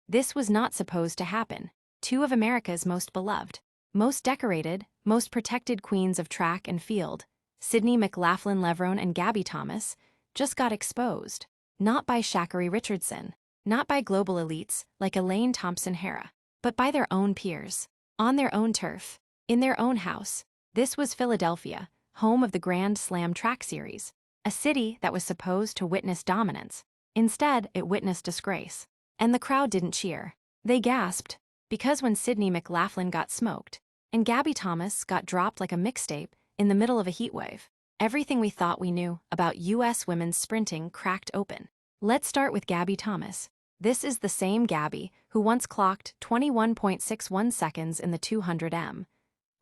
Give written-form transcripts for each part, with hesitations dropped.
This was not supposed to happen. Two of America's most beloved, most decorated, most protected queens of track and field, Sydney Mclaughlin and Gabby Thomas, just got exposed. Not by Sha'Carri Richardson, not by global elites like Elaine Thompson-Herah, but by their own peers, on their own turf, in their own house. This was Philadelphia, home of the Grand Slam track series, a city that was supposed to witness dominance. Instead, it witnessed disgrace. And the crowd didn't cheer. They gasped, because when Sydney Mclaughlin got smoked, and Gabby Thomas got dropped like a mixtape in the middle of a heatwave, everything we thought we knew about U.S. women's sprinting cracked open. Let's start with Gabby Thomas. This is the same Gabby who once clocked 21.61 seconds in the 200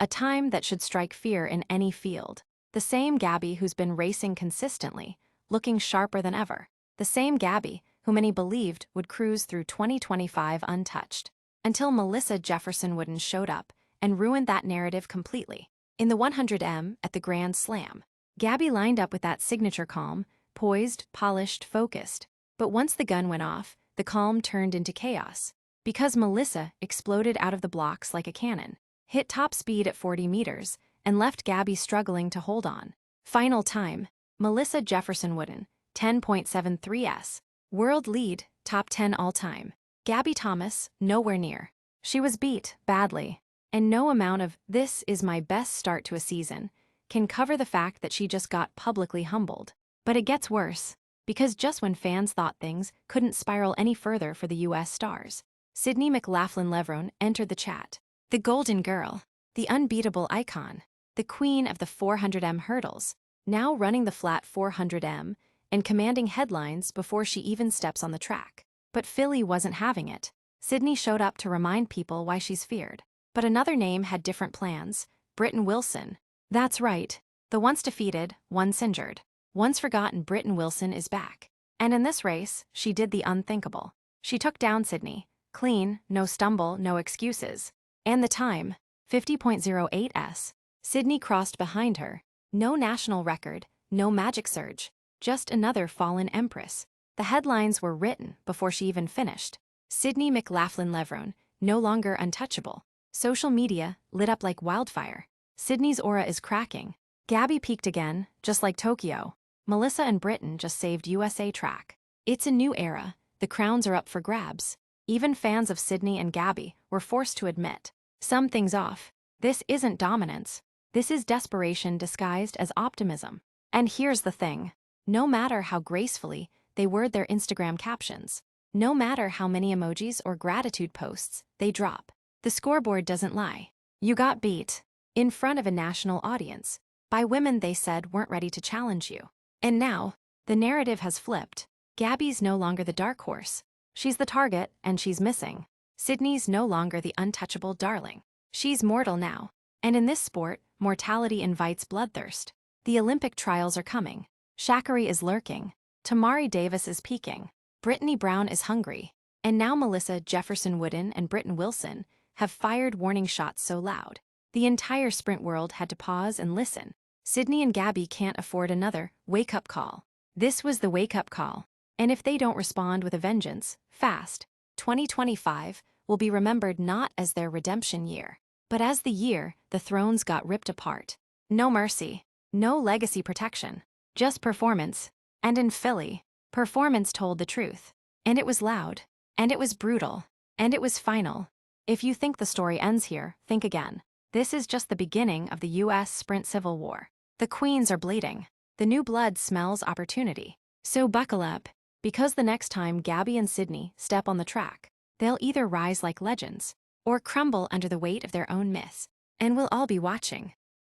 a time that should strike fear in any field. The same Gabby who's been racing consistently, looking sharper than ever. The same Gabby who many believed would cruise through 2025 untouched. Until Melissa Jefferson Wooden showed up and ruined that narrative completely. In the 100 at the Grand Slam, Gabby lined up with that signature calm, poised, polished, focused. But once the gun went off, the calm turned into chaos. Because Melissa exploded out of the blocks like a cannon, hit top speed at 40 meters, and left Gabby struggling to hold on. Final time, Melissa Jefferson Wooden, 10.73s. World lead, top 10 all-time. Gabby Thomas, nowhere near. She was beat, badly. And no amount of, "this is my best start to a season," can cover the fact that she just got publicly humbled. But it gets worse. Because just when fans thought things couldn't spiral any further for the U.S. stars, Sydney Mclaughlin entered the chat. The golden girl, the unbeatable icon, the queen of the 400 hurdles, now running the flat 400 and commanding headlines before she even steps on the track. But Philly wasn't having it. Sydney showed up to remind people why she's feared. But another name had different plans, Britton Wilson. That's right, the once defeated, once injured, once forgotten Britton Wilson is back. And in this race, she did the unthinkable. She took down Sydney, clean, no stumble, no excuses. And the time, 50.08s. Sydney crossed behind her. No national record, no magic surge, just another fallen empress. The headlines were written before she even finished. Sydney Mclaughlin, no longer untouchable. Social media lit up like wildfire. Sydney's aura is cracking. Gabby peaked again, just like Tokyo. Melissa and Britton just saved USA track. It's a new era. The crowns are up for grabs. Even fans of Sydney and Gabby were forced to admit, something's off. This isn't dominance. This is desperation disguised as optimism. And here's the thing. No matter how gracefully they word their Instagram captions, no matter how many emojis or gratitude posts they drop, the scoreboard doesn't lie. You got beat. In front of a national audience. By women they said weren't ready to challenge you. And now, the narrative has flipped. Gabby's no longer the dark horse. She's the target, and she's missing. Sydney's no longer the untouchable darling. She's mortal now. And in this sport, mortality invites bloodthirst. The Olympic trials are coming. Sha'Carri is lurking. Tamari Davis is peaking. Brittany Brown is hungry. And now Melissa Jefferson Wooden and Britton Wilson have fired warning shots so loud, the entire sprint world had to pause and listen. Sydney and Gabby can't afford another wake-up call. This was the wake-up call. And if they don't respond with a vengeance, fast, 2025 will be remembered not as their redemption year, but as the year the thrones got ripped apart. No mercy, no legacy protection, just performance. And in Philly, performance told the truth. And it was loud. And it was brutal. And it was final. If you think the story ends here, think again. This is just the beginning of the U.S. sprint civil war. The queens are bleeding. The new blood smells opportunity. So buckle up, because the next time Gabby and Sydney step on the track, they'll either rise like legends or crumble under the weight of their own myths. And we'll all be watching.